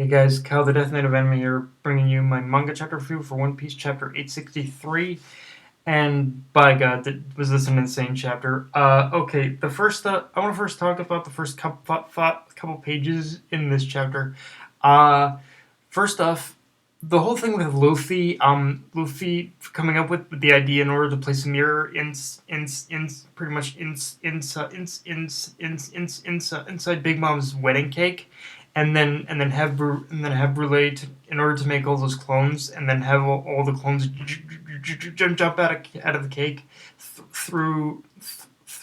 Hey guys, Kyle the Death Knight of Anime here, bringing you my manga chapter review for One Piece chapter 863. And by God, was this an insane chapter? Okay, I want to first talk about the first couple pages in this chapter. Uh, First off, the whole thing with Luffy coming up with the idea in order to place a mirror in pretty much inside Big Mom's wedding cake, and then have Brule in order to make all those clones, and then have all the clones jump out of the cake through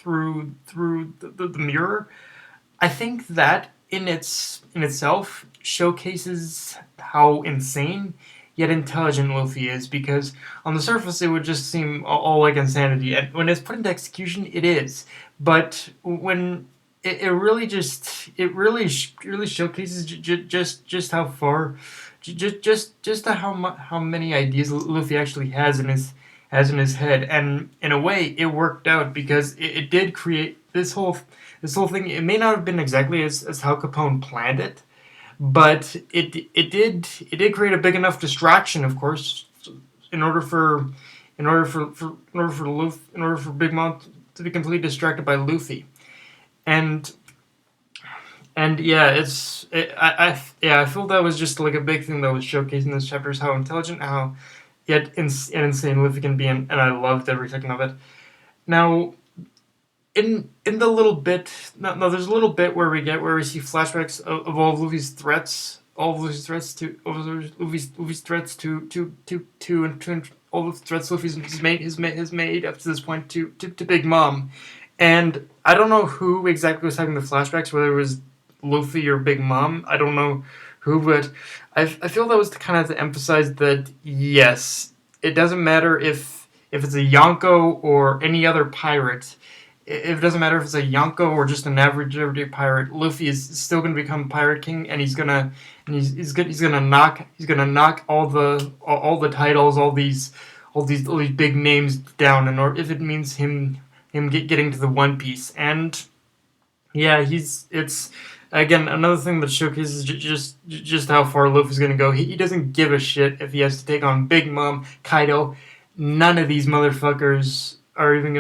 the mirror. I think that in itself showcases how insane yet intelligent Luffy is, because on the surface it would just seem all like insanity, and when it's put into execution, it is. But when it really showcases just how far, just how many ideas Luffy actually has in his head, and in a way it worked out because it did create this whole thing. It may not have been exactly as how Capone planned it, but it did create a big enough distraction, of course, in order for Big Mom to be completely distracted by Luffy. And yeah, I feel that was just like a big thing that was showcased in this chapter, is how intelligent, how yet insane Luffy can be, and I loved every second of it. Now, in the little bit, no, there's a little bit where we see flashbacks of all of Luffy's threats, all the threats Luffy's has made up to this point to Big Mom. And I don't know who exactly was having the flashbacks, whether it was Luffy or Big Mom. I don't know who, but I feel that was to kind of to emphasize that, yes, it doesn't matter if it's a Yonko or any other pirate. It doesn't matter if it's a Yonko or just an average everyday pirate. Luffy is still going to become Pirate King, and he's gonna knock all the titles, all these big names down, and or if it means him getting to the One Piece. And yeah, it's again another thing that showcases just how far Luffy's gonna go. He doesn't give a shit if he has to take on Big Mom, Kaido. None of these motherfuckers are really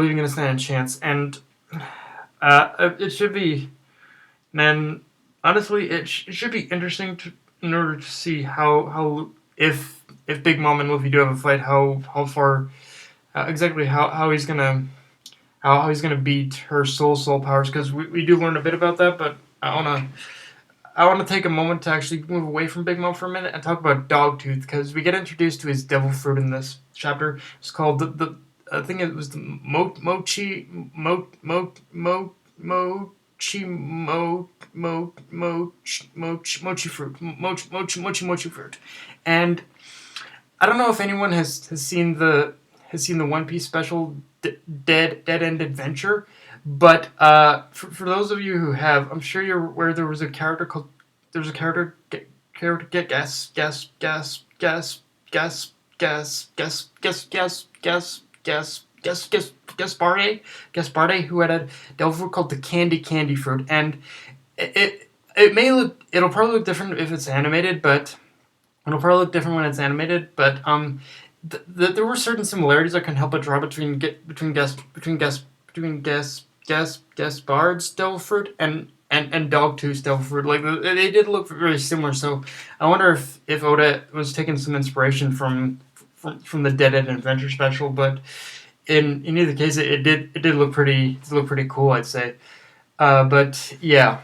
even gonna stand a chance. And it should be, man. Honestly, it should be interesting in order to see how if Big Mom and Luffy do have a fight, how far, exactly how he's gonna beat her soul powers, because we do learn a bit about that. But I wanna take a moment to actually move away from Big Mom for a minute and talk about Dogtooth, because we get introduced to his devil fruit in this chapter. It's called the I think it was the mochi fruit, mochi fruit. And I don't know if anyone has seen the One Piece special, Dead End Adventure, but for those of you who have, I'm sure you're aware there was a character called there was a character character get Gaspard, who had a devil fruit called the Candy Fruit. And it'll probably look different if it's animated, but it'll probably look different when it's animated. But there were certain similarities I can help but draw between Gaspard's devil fruit and Dogtooth's devil fruit. Like, they did look very similar. So I wonder if Oda was taking some inspiration from the Dead End Adventure special. But in either case, it did look pretty cool, I'd say. But yeah.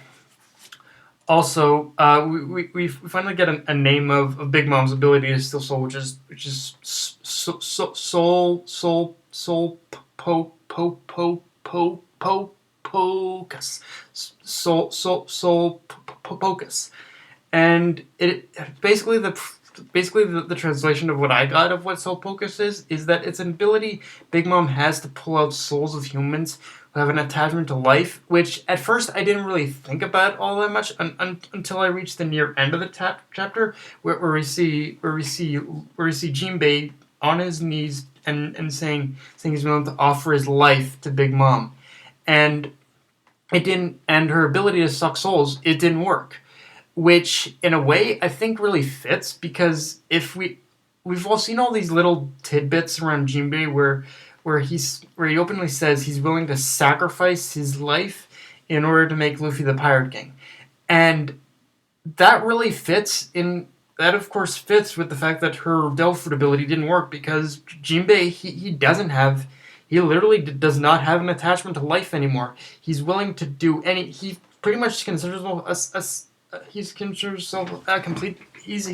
Also, we finally get a name of Big Mom's ability to steal soul, which is soul pocus, soul pocus. And it basically the translation of what I got of what soul pocus is that it's an ability Big Mom has to pull out souls of humans who have an attachment to life, which at first I didn't really think about all that much until I reached the near end of the chapter, where we see Jimbe on his knees and saying he's willing to offer his life to Big Mom. And it didn't, and her ability to suck souls, it didn't work. which in a way I think really fits because if we've all seen all these little tidbits around Jinbei where he openly says he's willing to sacrifice his life in order to make Luffy the Pirate King, and that really fits in. That of course fits with the fact that her devil fruit ability didn't work because Jinbei he doesn't have. He literally does not have an attachment to life anymore. He's willing to do any. He pretty much considers himself he's considers himself a complete. He's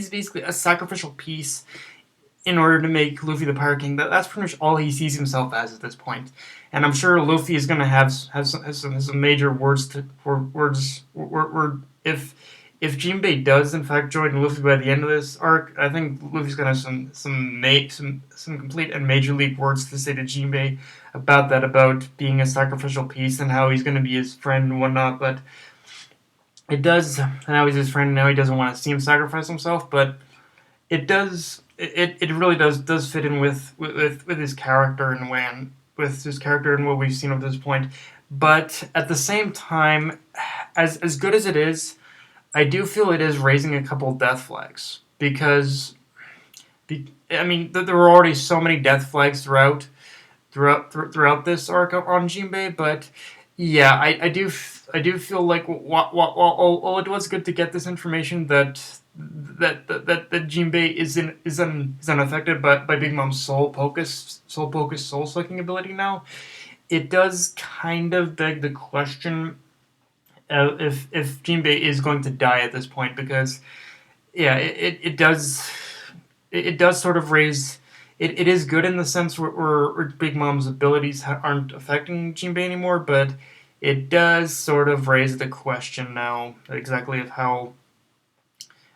basically a sacrificial piece in order to make Luffy the Pirate King. That's pretty much all he sees himself as at this point. And I'm sure Luffy is going to have some major words to words if Jinbei does in fact join Luffy by the end of this arc. I think Luffy's going to have some complete and major league words to say to Jinbei about being a sacrificial piece and how he's going to be his friend and whatnot. But it does now he's his friend. Now he doesn't want to see him sacrifice himself, but it does. It really does fit in with his character in a way, and with his character and what we've seen up to this point. But at the same time, as good as it is, I do feel it is raising a couple death flags because, I mean, there were already so many death flags throughout this arc on Jinbei, but yeah, I do feel like while it was good to get this information that Jinbei is unaffected by Big Mom's soul sucking ability now, it does kind of beg the question if Jinbei is going to die at this point, because yeah, it does sort of raise. It is good in the sense where Big Mom's abilities aren't affecting Jinbei anymore, but it does sort of raise the question now exactly of how.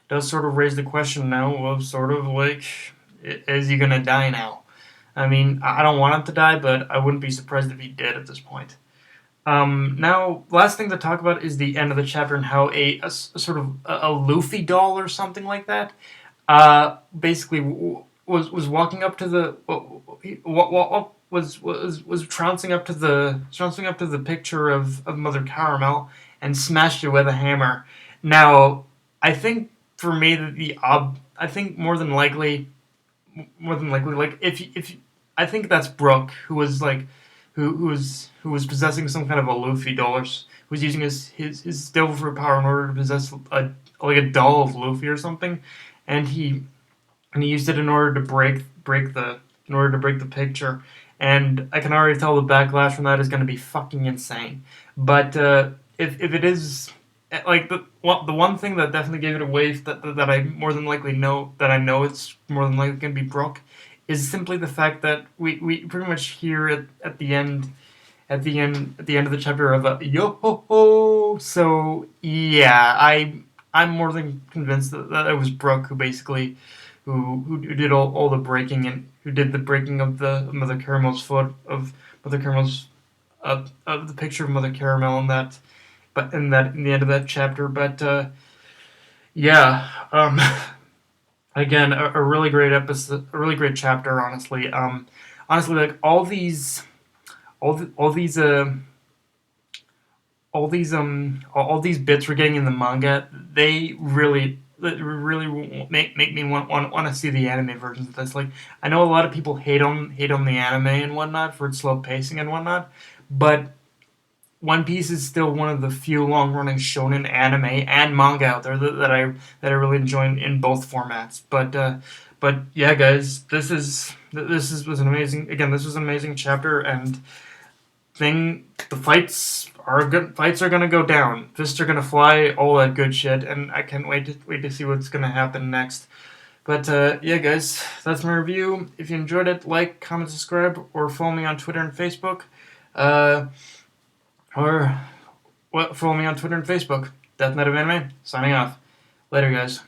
Does sort of raise the question now of sort of like, is he gonna die now? I mean, I don't want him to die, but I wouldn't be surprised if he did at this point. Now, last thing to talk about is the end of the chapter and how a sort of a Luffy doll or something like that, basically was walking up to the was trouncing up to the picture of Mother Caramel and smashed it with a hammer. Now, I think for me I think more than likely, like if I think that's Brooke who was like who was possessing some kind of a Luffy doll, or who was using his devil fruit power in order to possess a doll of Luffy or something, and he used it in order to break the picture. And I can already tell the backlash from that is going to be fucking insane. But if it is like the one thing that definitely gave it away that I more than likely know that I know it's more than likely going to be Brooke is simply the fact that we pretty much hear at the end of the chapter of a yo ho ho. So yeah, I'm more than convinced that it was Brooke who basically who did all the breaking, and who did the breaking of the Mother Caramel's foot of Mother Caramel's of the picture of Mother Caramel in that, but in the end of that chapter. But yeah, again, a really great episode, a really great chapter. Honestly, like all these bits we're getting in the manga, they really make me want to see the anime versions of this. Like, I know a lot of people hate on the anime and whatnot for its slow pacing and whatnot, but One Piece is still one of the few long running shonen anime and manga out there that I really enjoy in both formats. But yeah, guys, this was an amazing, again, this was an amazing chapter, and the fights are good. Fights are gonna go down. Fists are gonna fly. All that good shit. And I can't wait to see what's gonna happen next. But yeah, guys, that's my review. If you enjoyed it, like, comment, subscribe, or follow me on Twitter and Facebook. Or follow me on Twitter and Facebook. Death Night of Anime. Signing off. Later, guys.